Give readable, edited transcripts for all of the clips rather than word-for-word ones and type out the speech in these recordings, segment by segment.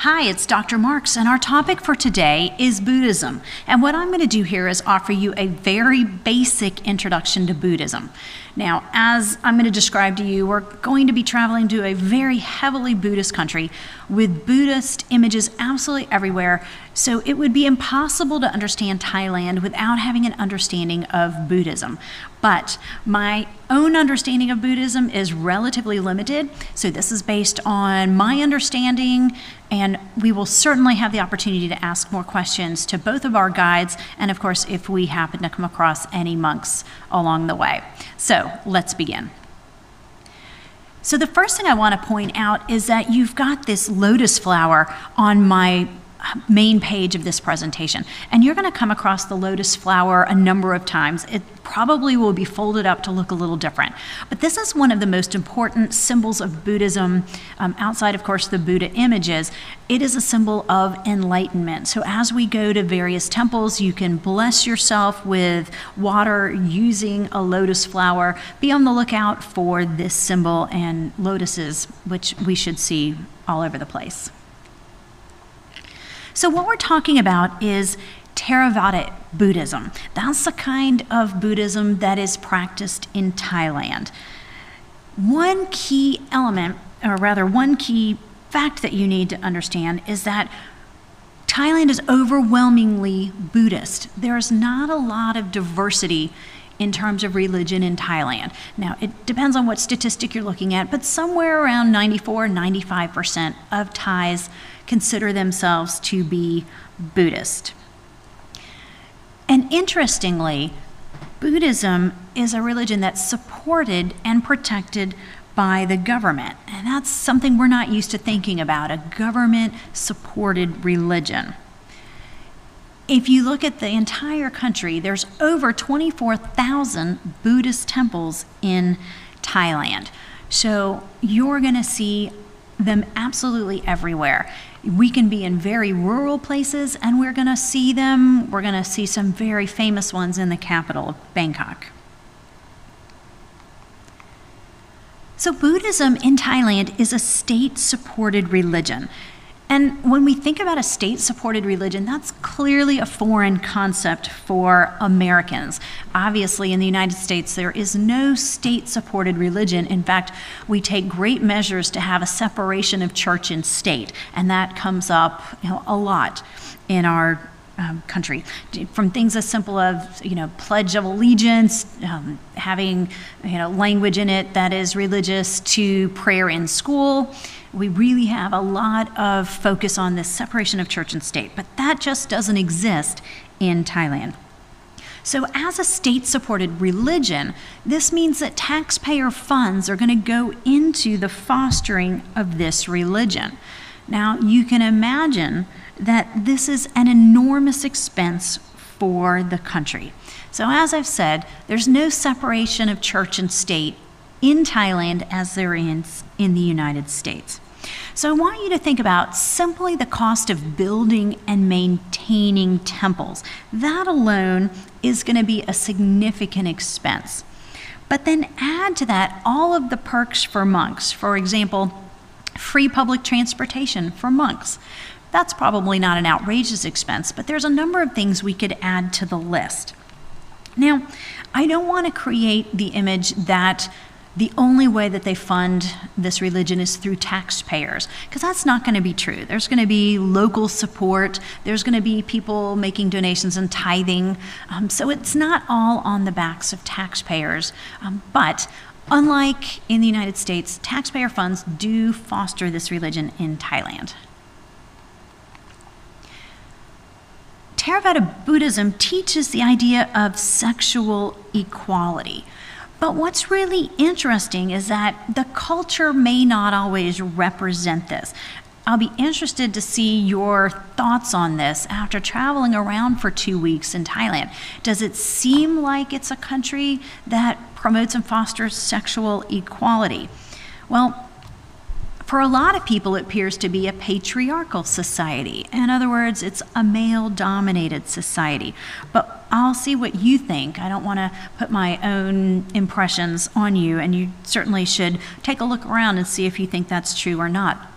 Hi, it's Dr. Marks, and our topic for today is Buddhism. And what I'm going to do here is offer you a very basic introduction to Buddhism. Now, as I'm going to describe to you, we're going to be traveling to a very heavily Buddhist country with Buddhist images absolutely everywhere, so it would be impossible to understand Thailand without having an understanding of Buddhism. But my own understanding of Buddhism is relatively limited, so this is based on my understanding, and we will certainly have the opportunity to ask more questions to both of our guides, and of course, if we happen to come across any monks along the way. So let's begin. So the first thing I want to point out is that you've got this lotus flower on my main page of this presentation, and you're going to come across the lotus flower a number of times. It probably will be folded up to look a little different, but this is one of the most important symbols of Buddhism, outside of course the Buddha images. It is a symbol of enlightenment. So as we go to various temples, you can bless yourself with water using a lotus flower. Be on the lookout for this symbol and lotuses, which we should see all over the place. So what we're talking about is Theravada Buddhism. That's the kind of Buddhism that is practiced in Thailand. One key element, or rather one key fact that you need to understand is that Thailand is overwhelmingly Buddhist. There's not a lot of diversity in terms of religion in Thailand. Now, it depends on what statistic you're looking at, but somewhere around 94-95% of Thais consider themselves to be Buddhist. And interestingly, Buddhism is a religion that's supported and protected by the government. And that's something we're not used to thinking about, a government-supported religion. If you look at the entire country, there's over 24,000 Buddhist temples in Thailand. So you're going to see them absolutely everywhere. We can be in very rural places, and we're going to see them. We're going to see some very famous ones in the capital, Bangkok. So Buddhism in Thailand is a state-supported religion. And when we think about a state-supported religion, that's clearly a foreign concept for Americans. Obviously, in the United States, there is no state-supported religion. In fact, we take great measures to have a separation of church and state, and that comes up, a lot in our country, from things as simple as, Pledge of Allegiance, having, language in it that is religious, to prayer in school. We really have a lot of focus on this separation of church and state, but that just doesn't exist in Thailand. So as a state-supported religion, this means that taxpayer funds are going to go into the fostering of this religion. Now, you can imagine that this is an enormous expense for the country. So as I've said, there's no separation of church and state in Thailand as there is in the United States. So I want you to think about simply the cost of building and maintaining temples. That alone is going to be a significant expense. But then add to that all of the perks for monks. For example, free public transportation for monks. That's probably not an outrageous expense, but there's a number of things we could add to the list. Now, I don't want to create the image that the only way that they fund this religion is through taxpayers, because that's not going to be true. There's going to be local support. There's going to be people making donations and tithing. So it's not all on the backs of taxpayers. But unlike in the United States, taxpayer funds do foster this religion in Thailand. Theravada Buddhism teaches the idea of sexual equality. But what's really interesting is that the culture may not always represent this. I'll be interested to see your thoughts on this after traveling around for 2 weeks in Thailand. Does it seem like it's a country that promotes and fosters sexual equality? Well, for a lot of people, it appears to be a patriarchal society. In other words, it's a male-dominated society. But I'll see what you think. I don't want to put my own impressions on you, and you certainly should take a look around and see if you think that's true or not.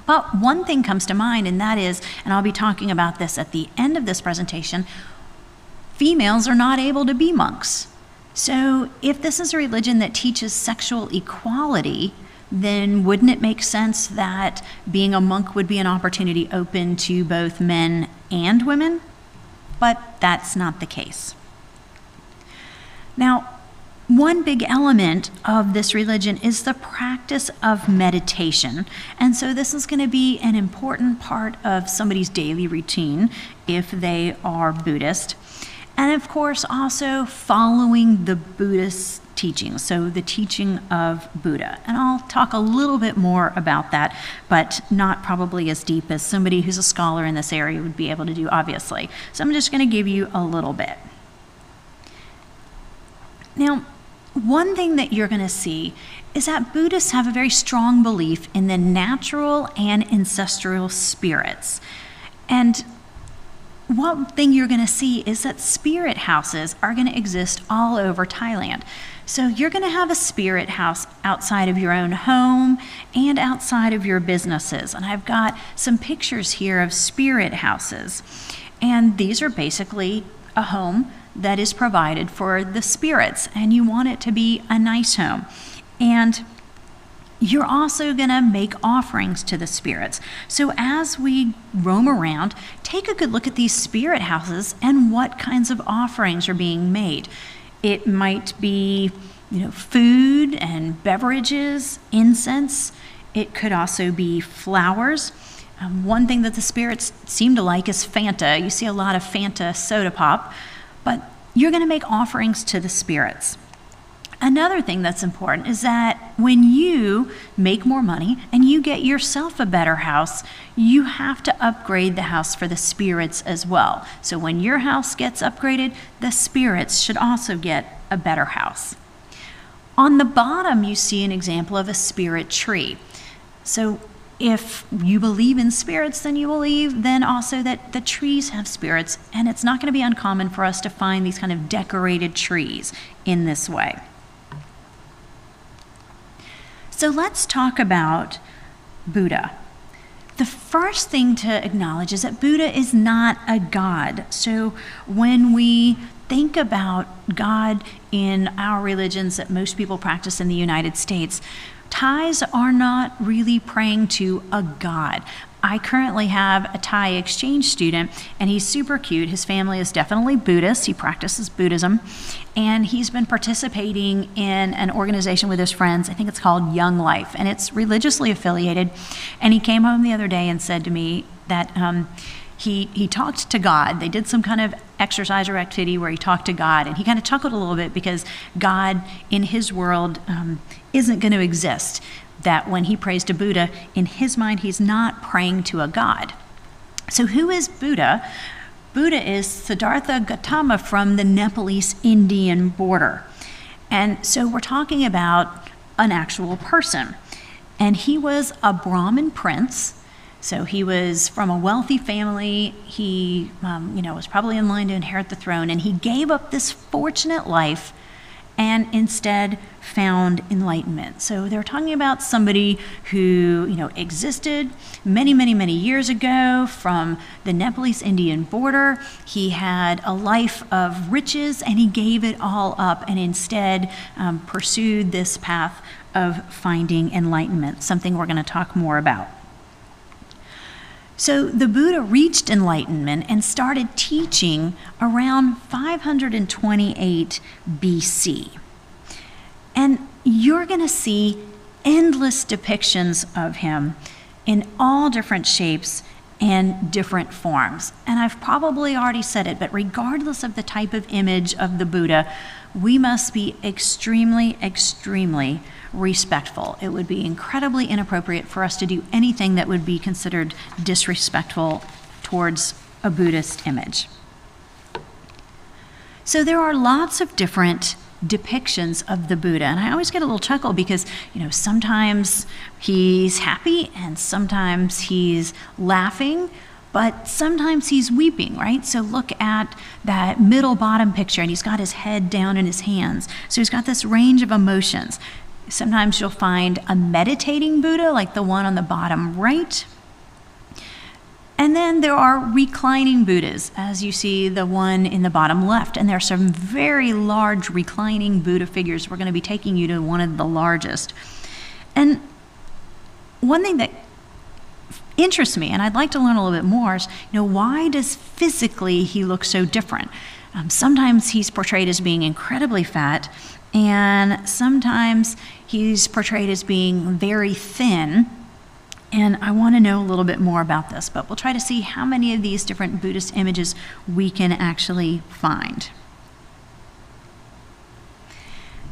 But one thing comes to mind, and that is, and I'll be talking about this at the end of this presentation, females are not able to be monks. So if this is a religion that teaches sexual equality, then wouldn't it make sense that being a monk would be an opportunity open to both men and women? But that's not the case. Now, one big element of this religion is the practice of meditation. And so this is going to be an important part of somebody's daily routine if they are Buddhist. And of course, also following the Buddhist teachings, so the teaching of Buddha. And I'll talk a little bit more about that, but not probably as deep as somebody who's a scholar in this area would be able to do, obviously. So I'm just going to give you a little bit. Now, one thing that you're going to see is that Buddhists have a very strong belief in the natural and ancestral spirits. And one thing you're going to see is that spirit houses are going to exist all over Thailand. So you're going to have a spirit house outside of your own home and outside of your businesses. And I've got some pictures here of spirit houses. And these are basically a home that is provided for the spirits, and you want it to be a nice home. And you're also going to make offerings to the spirits. So as we roam around, take a good look at these spirit houses and what kinds of offerings are being made. It might be, food and beverages, incense. It could also be flowers. One thing that the spirits seem to like is Fanta. You see a lot of Fanta soda pop. But you're going to make offerings to the spirits. Another thing that's important is that when you make more money and you get yourself a better house, you have to upgrade the house for the spirits as well. So when your house gets upgraded, the spirits should also get a better house. On the bottom, you see an example of a spirit tree. So if you believe in spirits, then you believe then also that the trees have spirits, and it's not going to be uncommon for us to find these kind of decorated trees in this way. So let's talk about Buddha. The first thing to acknowledge is that Buddha is not a god. So when we think about God in our religions that most people practice in the United States, Thais are not really praying to a god. I currently have a Thai exchange student, and he's super cute. His family is definitely Buddhist. He practices Buddhism, and he's been participating in an organization with his friends. I think it's called Young Life, and it's religiously affiliated. And he came home the other day and said to me that he talked to God. They did some kind of exercise or activity where he talked to God, and he kind of chuckled a little bit because God in his world isn't going to exist. That when he prays to Buddha, in his mind, he's not praying to a god. So who is Buddha? Buddha is Siddhartha Gautama from the Nepalese-Indian border. And so we're talking about an actual person. And he was a Brahmin prince. So he was from a wealthy family. He, was probably in line to inherit the throne. And he gave up this fortunate life and instead found enlightenment. So they're talking about somebody who, existed many, many, many years ago from the Nepalese-Indian border. He had a life of riches, and he gave it all up and instead pursued this path of finding enlightenment, something we're going to talk more about. So the Buddha reached enlightenment and started teaching around 528 BC. And you're going to see endless depictions of him in all different shapes and different forms. And I've probably already said it, but regardless of the type of image of the Buddha, we must be extremely, extremely respectful. It would be incredibly inappropriate for us to do anything that would be considered disrespectful towards a Buddhist image. So there are lots of different depictions of the Buddha, and I always get a little chuckle because sometimes he's happy and sometimes he's laughing, but sometimes he's weeping, right? So look at that middle bottom picture, and he's got his head down in his hands. So he's got this range of emotions. Sometimes you'll find a meditating Buddha, like the one on the bottom right, And then there are reclining Buddhas, as you see the one in the bottom left. And there are some very large reclining Buddha figures. We're going to be taking you to one of the largest. And one thing that interests me, and I'd like to learn a little bit more, is, why does physically he look so different? Sometimes he's portrayed as being incredibly fat, and sometimes he's portrayed as being very thin. And I want to know a little bit more about this, but we'll try to see how many of these different Buddhist images we can actually find.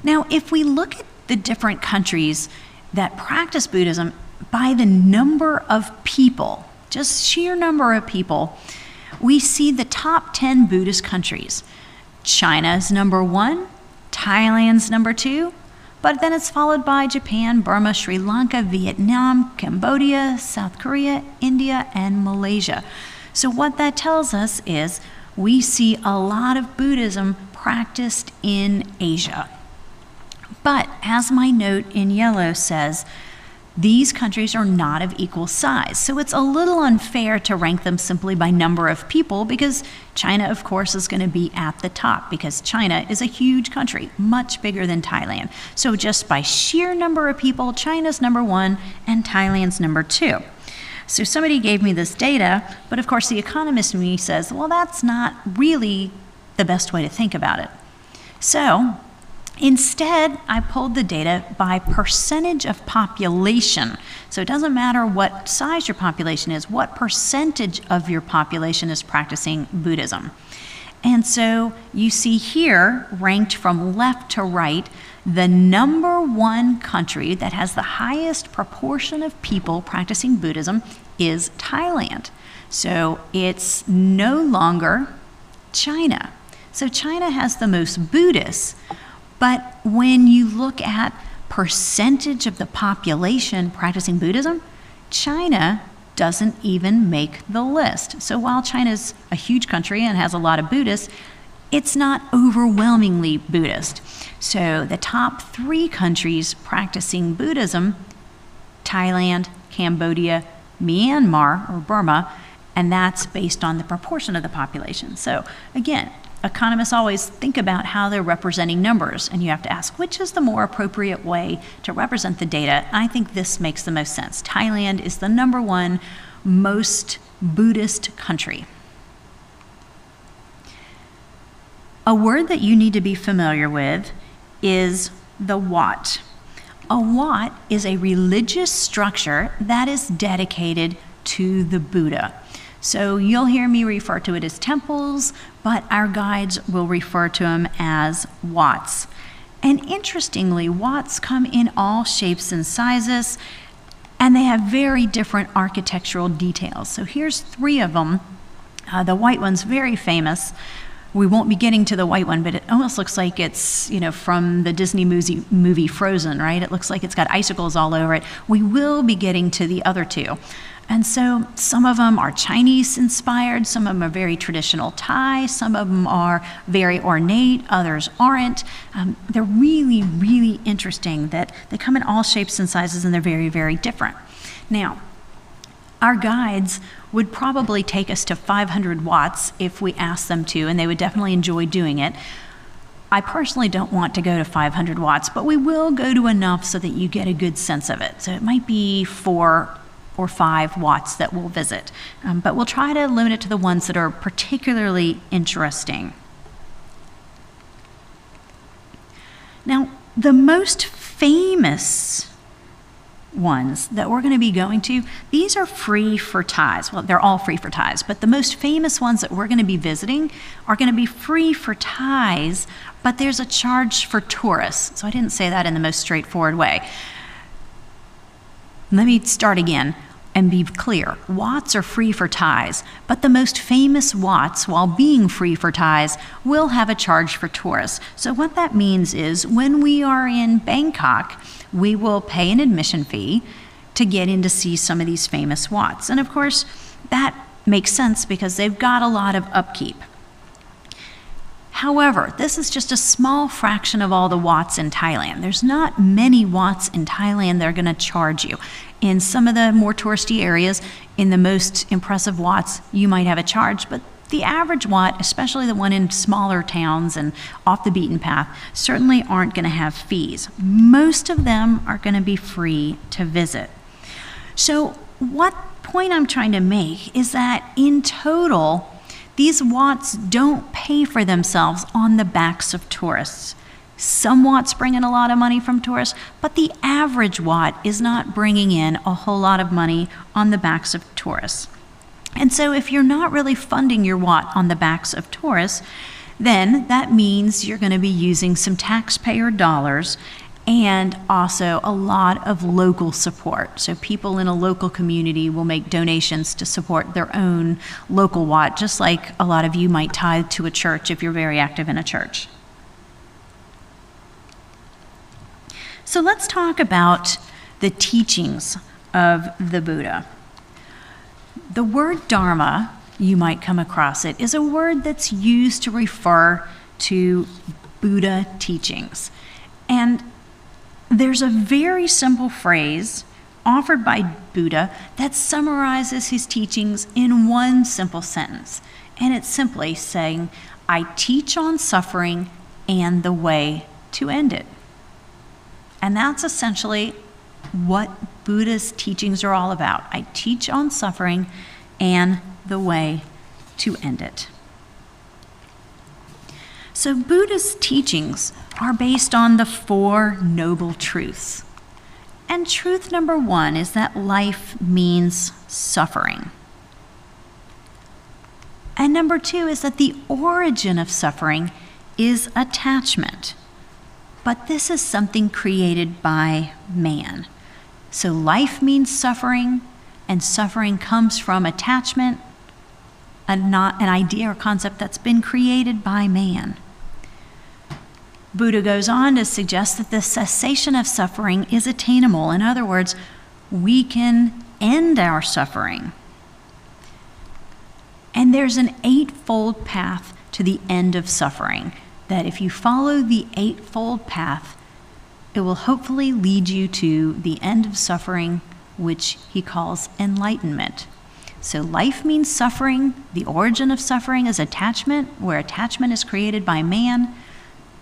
Now, if we look at the different countries that practice Buddhism by the number of people, just sheer number of people, we see the top 10 Buddhist countries. China's number 1, Thailand's number 2, but then it's followed by Japan, Burma, Sri Lanka, Vietnam, Cambodia, South Korea, India, and Malaysia. So what that tells us is we see a lot of Buddhism practiced in Asia. But as my note in yellow says, these countries are not of equal size. So it's a little unfair to rank them simply by number of people, because China, of course, is going to be at the top, because China is a huge country, much bigger than Thailand. So just by sheer number of people, China's number 1 and Thailand's number 2. So somebody gave me this data, but of course the economist in me says, well, that's not really the best way to think about it. So instead, I pulled the data by percentage of population. So it doesn't matter what size your population is, what percentage of your population is practicing Buddhism. And so you see here, ranked from left to right, the number 1 country that has the highest proportion of people practicing Buddhism is Thailand. So it's no longer China. So China has the most Buddhists. But when you look at percentage of the population practicing Buddhism, China doesn't even make the list. So while China's a huge country and has a lot of Buddhists, it's not overwhelmingly Buddhist. So the top 3 countries practicing Buddhism, Thailand, Cambodia, Myanmar, or Burma, and that's based on the proportion of the population. So again, economists always think about how they're representing numbers, and you have to ask, which is the more appropriate way to represent the data? I think this makes the most sense. Thailand is the number 1 most Buddhist country. A word that you need to be familiar with is the Wat. A Wat is a religious structure that is dedicated to the Buddha. So you'll hear me refer to it as temples, but our guides will refer to them as Wats. And interestingly, Wats come in all shapes and sizes, and they have very different architectural details. So here's 3 of them. The white one's very famous. We won't be getting to the white one, but it almost looks like it's, from the Disney movie Frozen, right? It looks like it's got icicles all over it. We will be getting to the other 2. And so some of them are Chinese inspired, some of them are very traditional Thai, some of them are very ornate, others aren't. They're really, really interesting that they come in all shapes and sizes, and they're very, very different. Now, our guides would probably take us to 500 watts if we asked them to, and they would definitely enjoy doing it. I personally don't want to go to 500 watts, but we will go to enough so that you get a good sense of it. So it might be 4 or 5 watts that we'll visit, but we'll try to limit it to the ones that are particularly interesting. Now, the most famous ones that we're going to be going to, these are free for Thais. Well, they're all free for Thais, but the most famous ones that we're going to be visiting are going to be free for Thais, but there's a charge for tourists. So I didn't say that in the most straightforward way. Let me start again and be clear. Wats are free for Thais, but the most famous Wats, while being free for Thais, will have a charge for tourists. So what that means is when we are in Bangkok, we will pay an admission fee to get in to see some of these famous Wats. And of course, that makes sense because they've got a lot of upkeep. However, this is just a small fraction of all the Wats in Thailand. There's not many Wats in Thailand that are going to charge you. In some of the more touristy areas, in the most impressive Wats, you might have a charge, but the average Wat, especially the one in smaller towns and off the beaten path, certainly aren't going to have fees. Most of them are going to be free to visit. So what point I'm trying to make is that in total, these Wats don't pay for themselves on the backs of tourists. Some Wats bring in a lot of money from tourists, but the average Wat is not bringing in a whole lot of money on the backs of tourists. And so if you're not really funding your Wat on the backs of tourists, then that means you're going to be using some taxpayer dollars and also a lot of local support. So people in a local community will make donations to support their own local Wat, just like a lot of you might tithe to a church if you're very active in a church. So let's talk about the teachings of the Buddha. The word Dharma, you might come across it, is a word that's used to refer to Buddha teachings. And there's a very simple phrase offered by Buddha that summarizes his teachings in one simple sentence. And it's simply saying, I teach on suffering and the way to end it. And that's essentially what Buddha's teachings are all about. I teach on suffering and the way to end it. So Buddha's teachings are based on the Four Noble Truths. And truth number one is that life means suffering. And number two is that the origin of suffering is attachment. But this is something created by man. So life means suffering, and suffering comes from attachment, and not an idea or concept that's been created by man. Buddha goes on to suggest that the cessation of suffering is attainable. In other words, we can end our suffering. And there's an eightfold path to the end of suffering, that if you follow the eightfold path, it will hopefully lead you to the end of suffering, which he calls enlightenment. So life means suffering. The origin of suffering is attachment, where attachment is created by man.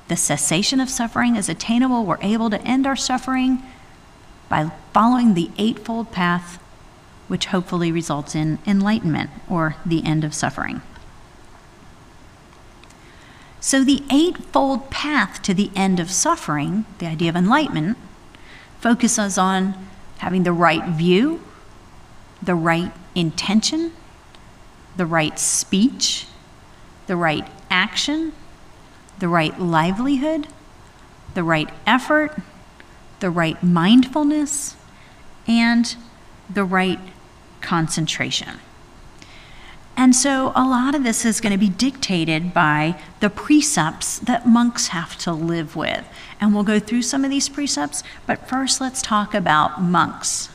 The cessation of suffering is attainable. We're able to end our suffering by following the eightfold path, which hopefully results in enlightenment, or the end of suffering. So the eightfold path to the end of suffering, the idea of enlightenment, focuses on having the right view, the right intention, the right speech, the right action, the right livelihood, the right effort, the right mindfulness, and the right concentration. And so a lot of this is going to be dictated by the precepts that monks have to live with. And we'll go through some of these precepts, but first let's talk about monks.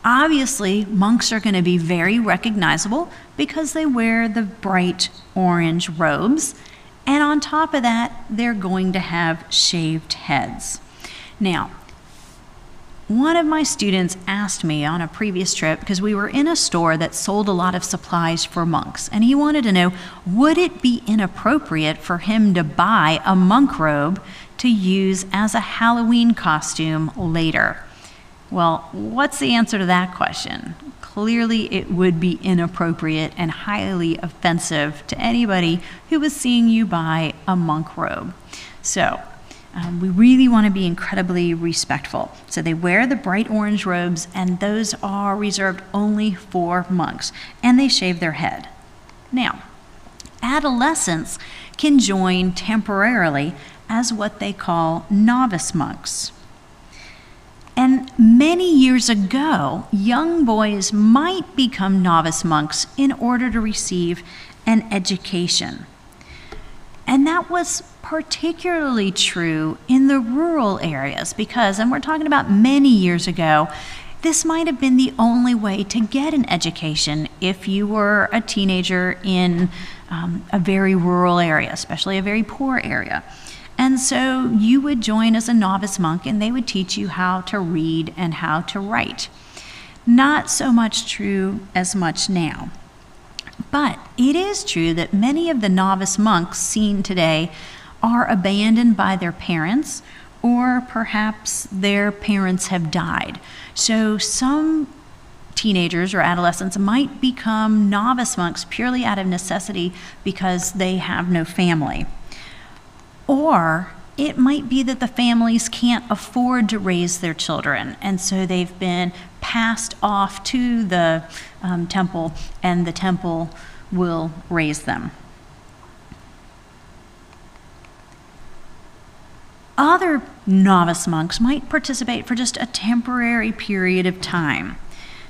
Obviously, monks are going to be very recognizable because they wear the bright orange robes, and on top of that, they're going to have shaved heads. Now, one of my students asked me on a previous trip, because we were in a store that sold a lot of supplies for monks, and he wanted to know, would it be inappropriate for him to buy a monk robe to use as a Halloween costume later? Well, what's the answer to that question? Clearly, it would be inappropriate and highly offensive to anybody who was seeing you buy a monk robe. So, we really want to be incredibly respectful. So they wear the bright orange robes, and those are reserved only for monks, and they shave their head. Now, adolescents can join temporarily as what they call novice monks. And many years ago, young boys might become novice monks in order to receive an education. And that was particularly true in the rural areas because, and we're talking about many years ago, this might have been the only way to get an education if you were a teenager in a very rural area, especially a very poor area. And so you would join as a novice monk, and they would teach you how to read and how to write. Not so much true as much now. But it is true that many of the novice monks seen today are abandoned by their parents, or perhaps their parents have died. So some teenagers or adolescents might become novice monks purely out of necessity because they have no family. Or it might be that the families can't afford to raise their children, and so they've been passed off to the temple, and the temple will raise them. Other novice monks might participate for just a temporary period of time.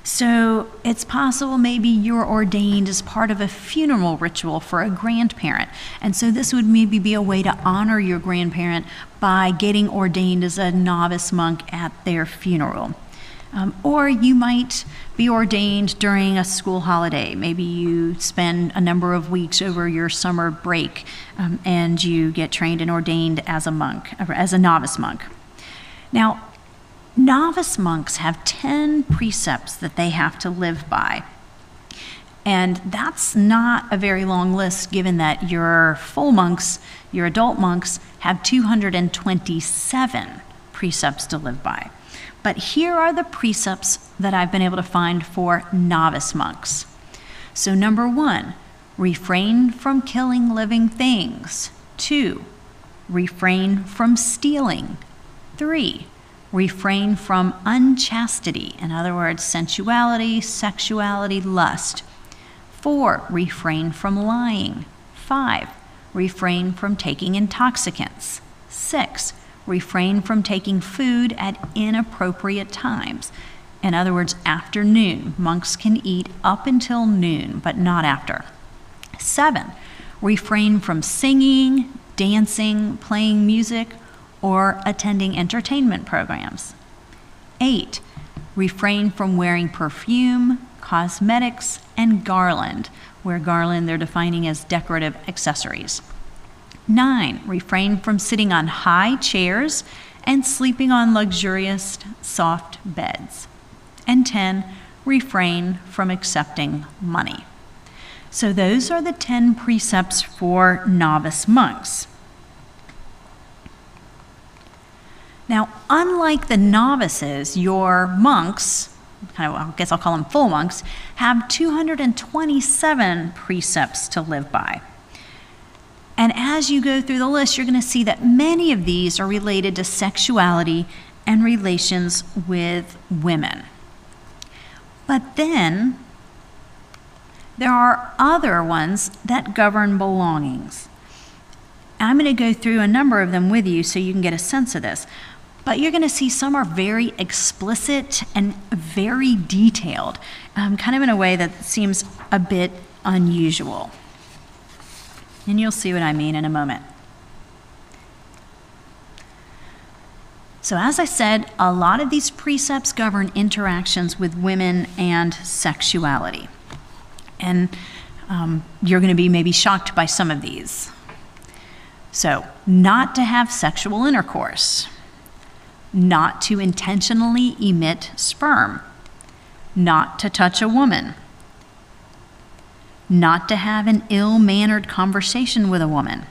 So it's possible maybe you're ordained as part of a funeral ritual for a grandparent. And so this would maybe be a way to honor your grandparent by getting ordained as a novice monk at their funeral. Or you might be ordained during a school holiday. Maybe you spend a number of weeks over your summer break and you get trained and ordained as a monk, or as a novice monk. Now, novice monks have 10 precepts that they have to live by. And that's not a very long list, given that your full monks, your adult monks, have 227 precepts to live by. But here are the precepts that I've been able to find for novice monks. So number 1, refrain from killing living things. 2, refrain from stealing. 3, refrain from unchastity, in other words, sensuality, sexuality, lust. 4, refrain from lying. 5, refrain from taking intoxicants. 6, refrain from taking food at inappropriate times. In other words, after noon. Monks can eat up until noon, but not after. 7, refrain from singing, dancing, playing music, or attending entertainment programs. 8, refrain from wearing perfume, cosmetics, and garland, where garland they're defining as decorative accessories. 9, refrain from sitting on high chairs and sleeping on luxurious, soft beds. And 10, refrain from accepting money. So those are the 10 precepts for novice monks. Now, unlike the novices, your monks, I guess I'll call them full monks, have 227 precepts to live by. And as you go through the list, you're going to see that many of these are related to sexuality and relations with women. But then there are other ones that govern belongings. I'm going to go through a number of them with you so you can get a sense of this. But you're going to see some are very explicit and very detailed, kind of in a way that seems a bit unusual. And you'll see what I mean in a moment. So as I said, a lot of these precepts govern interactions with women and sexuality. And you're going to be maybe shocked by some of these. So, not to have sexual intercourse. Not to intentionally emit sperm. Not to touch a woman. Not to have an ill-mannered conversation with a woman.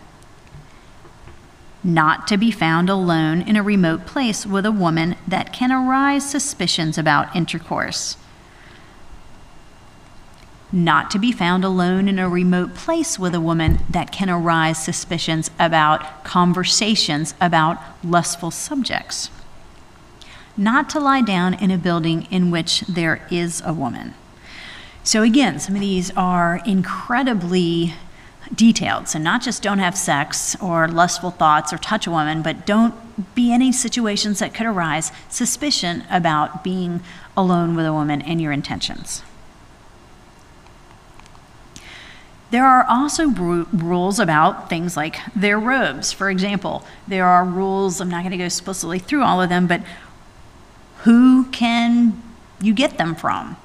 Not to be found alone in a remote place with a woman that can arise suspicions about intercourse. Not to be found alone in a remote place with a woman that can arise suspicions about conversations about lustful subjects. Not to lie down in a building in which there is a woman. So again, some of these are incredibly detailed. So not just don't have sex or lustful thoughts or touch a woman, but don't be any situations that could arise suspicion about being alone with a woman and your intentions. There are also rules about things like their robes. For example, there are rules, I'm not going to go explicitly through all of them, but who can you get them from,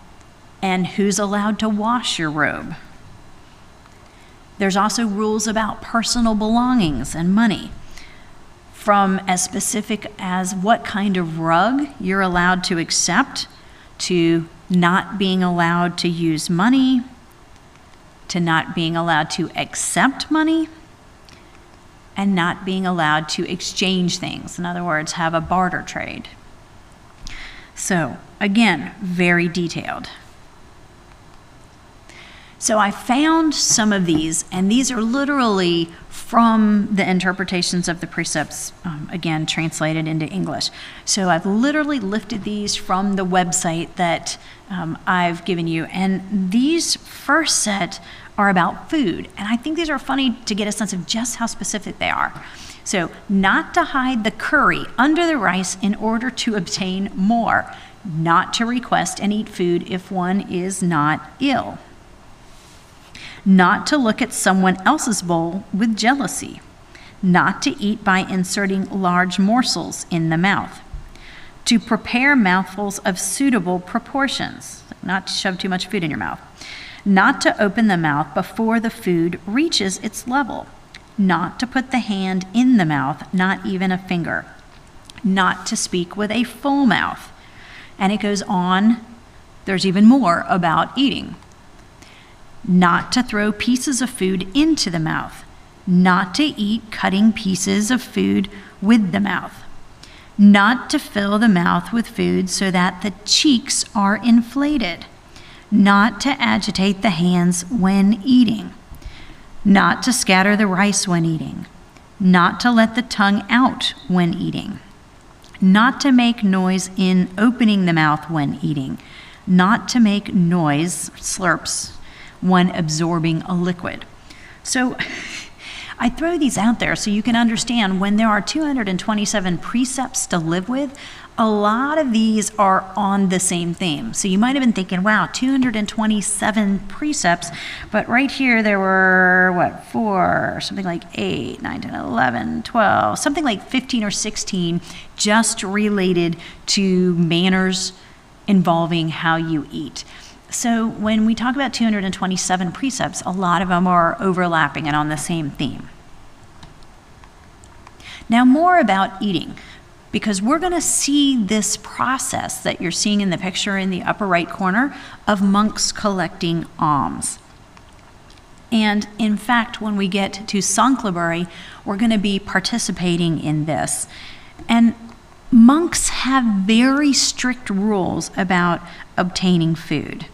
and who's allowed to wash your robe. There's also rules about personal belongings and money, from as specific as what kind of rug you're allowed to accept, to not being allowed to use money, to not being allowed to accept money, and not being allowed to exchange things. In other words, have a barter trade. So, again, very detailed. So I found some of these, and these are literally from the interpretations of the precepts, again, translated into English. So I've literally lifted these from the website that I've given you, and these first set are about food, and I think these are funny to get a sense of just how specific they are. So, not to hide the curry under the rice in order to obtain more, not to request and eat food if one is not ill, not to look at someone else's bowl with jealousy, not to eat by inserting large morsels in the mouth, to prepare mouthfuls of suitable proportions, not to shove too much food in your mouth, not to open the mouth before the food reaches its level, not to put the hand in the mouth, not even a finger, not to speak with a full mouth. And it goes on, there's even more about eating. Not to throw pieces of food into the mouth, not to eat cutting pieces of food with the mouth, not to fill the mouth with food so that the cheeks are inflated, not to agitate the hands when eating, not to scatter the rice when eating, not to let the tongue out when eating, not to make noise in opening the mouth when eating, not to make noise, slurps, when absorbing a liquid. So I throw these out there so you can understand when there are 227 precepts to live with, a lot of these are on the same theme. So you might have been thinking, wow, 227 precepts, but right here there were, 4, something like 8, 9, 10, 11, 12, something like 15 or 16 just related to manners involving how you eat. So when we talk about 227 precepts, a lot of them are overlapping and on the same theme. Now more about eating, because we're going to see this process that you're seeing in the picture in the upper right corner of monks collecting alms. And in fact, when we get to Sanctuary, we're going to be participating in this. And monks have very strict rules about obtaining food.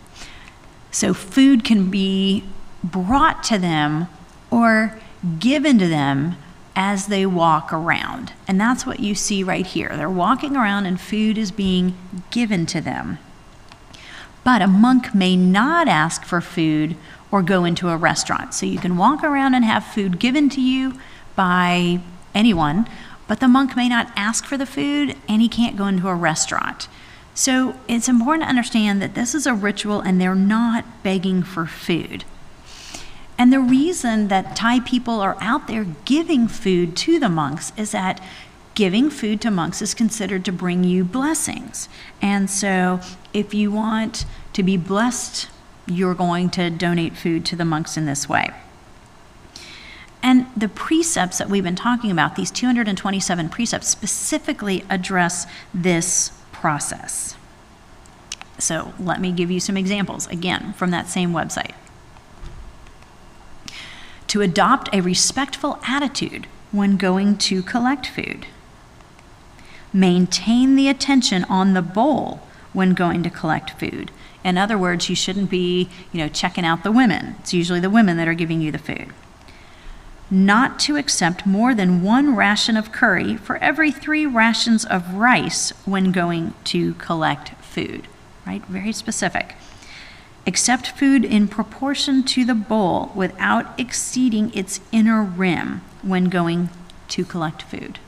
So food can be brought to them or given to them as they walk around. And that's what you see right here. They're walking around and food is being given to them. But a monk may not ask for food or go into a restaurant. So you can walk around and have food given to you by anyone, but the monk may not ask for the food and he can't go into a restaurant. So it's important to understand that this is a ritual and they're not begging for food. And the reason that Thai people are out there giving food to the monks is that giving food to monks is considered to bring you blessings. And so if you want to be blessed, you're going to donate food to the monks in this way. And the precepts that we've been talking about, these 227 precepts, specifically address this process. So let me give you some examples, again, from that same website. To adopt a respectful attitude when going to collect food. Maintain the attention on the bowl when going to collect food. In other words, you shouldn't be, checking out the women. It's usually the women that are giving you the food. Not to accept more than 1 ration of curry for every 3 rations of rice when going to collect food, right? Very specific. Accept food in proportion to the bowl without exceeding its inner rim when going to collect food.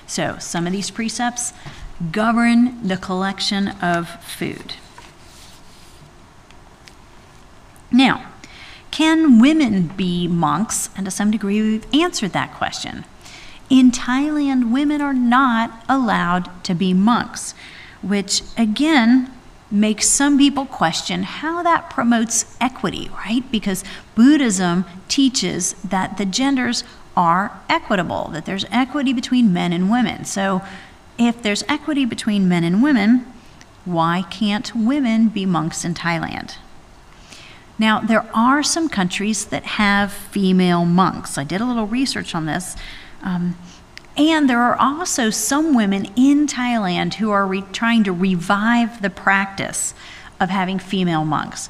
So some of these precepts govern the collection of food. Now, can women be monks? And to some degree, we've answered that question. In Thailand, women are not allowed to be monks, which again makes some people question how that promotes equity, right? Because Buddhism teaches that the genders are equitable, that there's equity between men and women. So if there's equity between men and women, why can't women be monks in Thailand? Now, there are some countries that have female monks. I did a little research on this. And there are also some women in Thailand who are trying to revive the practice of having female monks.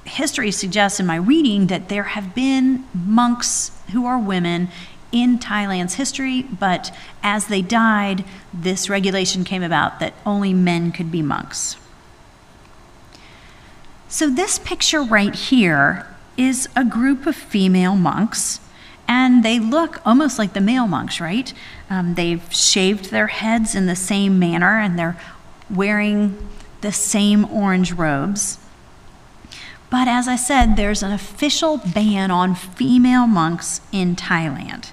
History suggests in my reading that there have been monks who are women in Thailand's history, but as they died, this regulation came about that only men could be monks. So this picture right here is a group of female monks, and they look almost like the male monks, right? They've shaved their heads in the same manner, and they're wearing the same orange robes. But as I said, there's an official ban on female monks in Thailand.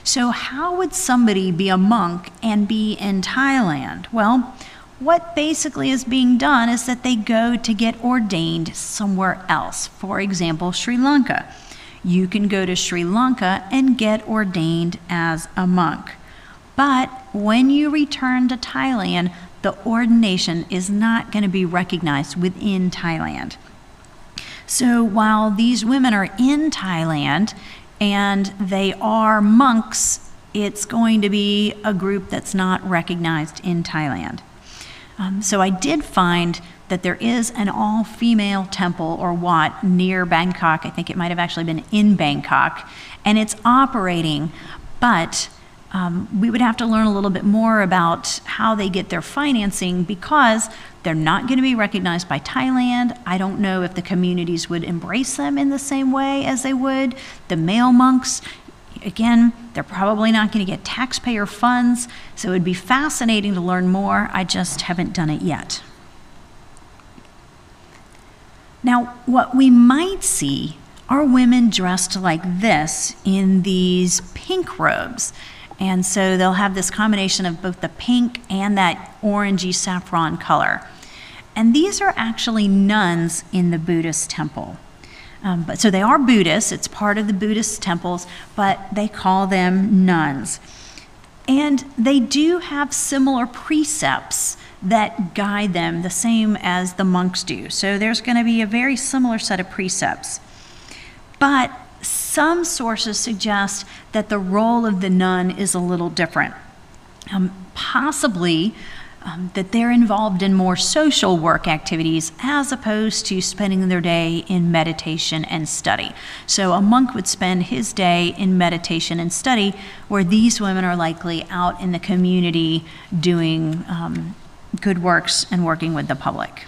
So how would somebody be a monk and be in Thailand? Well, what basically is being done is that they go to get ordained somewhere else. For example, Sri Lanka. You can go to Sri Lanka and get ordained as a monk. But when you return to Thailand, the ordination is not going to be recognized within Thailand. So while these women are in Thailand and they are monks, it's going to be a group that's not recognized in Thailand. So I did find that there is an all-female temple or wat near Bangkok. I think it might have actually been in Bangkok, and it's operating, but we would have to learn a little bit more about how they get their financing because they're not going to be recognized by Thailand. I don't know if the communities would embrace them in the same way as they would the male monks. Again, they're probably not going to get taxpayer funds, so it would be fascinating to learn more. I just haven't done it yet. Now, what we might see are women dressed like this in these pink robes. And so they'll have this combination of both the pink and that orangey saffron color. And these are actually nuns in the Buddhist temple. So they are Buddhists, it's part of the Buddhist temples, but they call them nuns. And they do have similar precepts that guide them, the same as the monks do. So there's going to be a very similar set of precepts. But some sources suggest that the role of the nun is a little different. Possibly that they're involved in more social work activities as opposed to spending their day in meditation and study. So a monk would spend his day in meditation and study, where these women are likely out in the community doing good works and working with the public.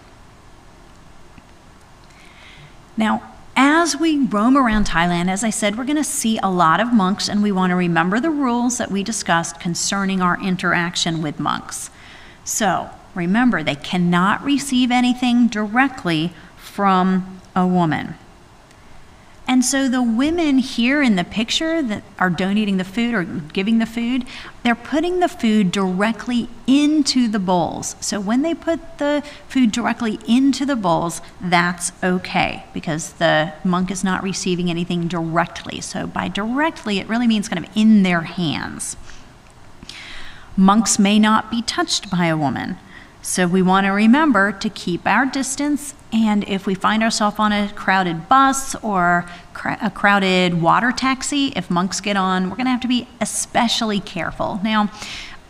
Now, as we roam around Thailand, as I said, we're going to see a lot of monks, and we want to remember the rules that we discussed concerning our interaction with monks. So remember, they cannot receive anything directly from a woman. And so the women here in the picture that are donating the food or giving the food, they're putting the food directly into the bowls. So when they put the food directly into the bowls, that's okay because the monk is not receiving anything directly. So by directly, it really means kind of in their hands. Monks may not be touched by a woman. So we want to remember to keep our distance, and if we find ourselves on a crowded bus or a crowded water taxi, if monks get on, we're going to have to be especially careful. Now,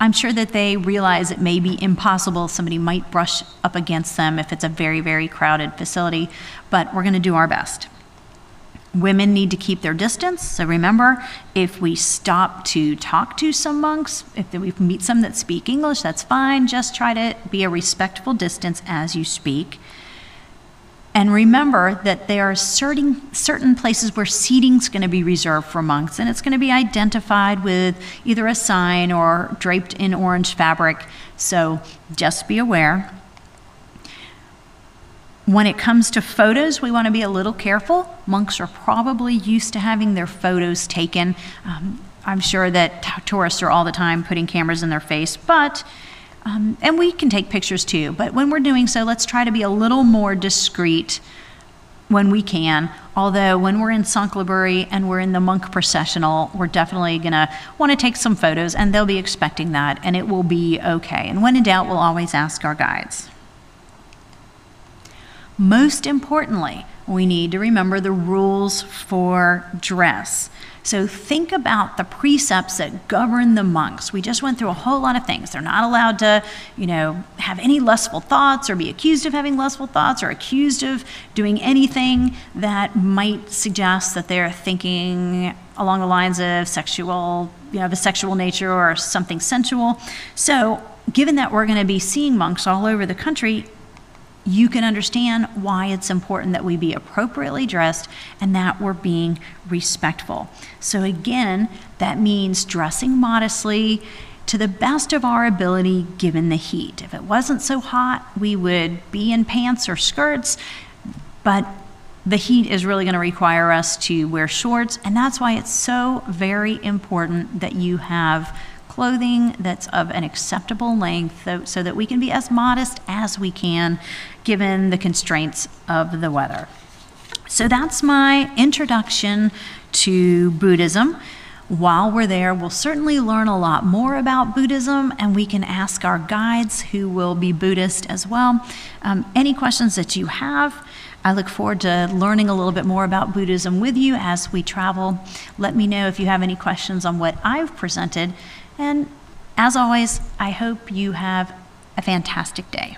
I'm sure that they realize it may be impossible. Somebody might brush up against them if it's a very, very crowded facility, but we're going to do our best. Women need to keep their distance. So remember, if we stop to talk to some monks, if we meet some that speak English, that's fine. Just try to be a respectful distance as you speak. And remember that there are certain places where seating's going to be reserved for monks, and it's going to be identified with either a sign or draped in orange fabric. So just be aware. When it comes to photos, we want to be a little careful. Monks are probably used to having their photos taken. I'm sure that tourists are all the time putting cameras in their face, but And we can take pictures too, but when we're doing so, let's try to be a little more discreet when we can. Although when we're in Sangkhlaburi and we're in the monk processional, we're definitely gonna wanna take some photos, and they'll be expecting that, and it will be okay. And when in doubt, we'll always ask our guides. Most importantly, we need to remember the rules for dress. So think about the precepts that govern the monks. We just went through a whole lot of things. They're not allowed to, have any lustful thoughts or be accused of having lustful thoughts or accused of doing anything that might suggest that they're thinking along the lines of sexual, of a sexual nature or something sensual. So given that we're going to be seeing monks all over the country, you can understand why it's important that we be appropriately dressed and that we're being respectful. So again, that means dressing modestly to the best of our ability given the heat. If it wasn't so hot, we would be in pants or skirts, but the heat is really going to require us to wear shorts, and that's why it's so very important that you have clothing that's of an acceptable length so that we can be as modest as we can given the constraints of the weather. So that's my introduction to Buddhism. While we're there, we'll certainly learn a lot more about Buddhism, and we can ask our guides who will be Buddhist as well. Any questions that you have, I look forward to learning a little bit more about Buddhism with you as we travel. Let me know if you have any questions on what I've presented. And as always, I hope you have a fantastic day.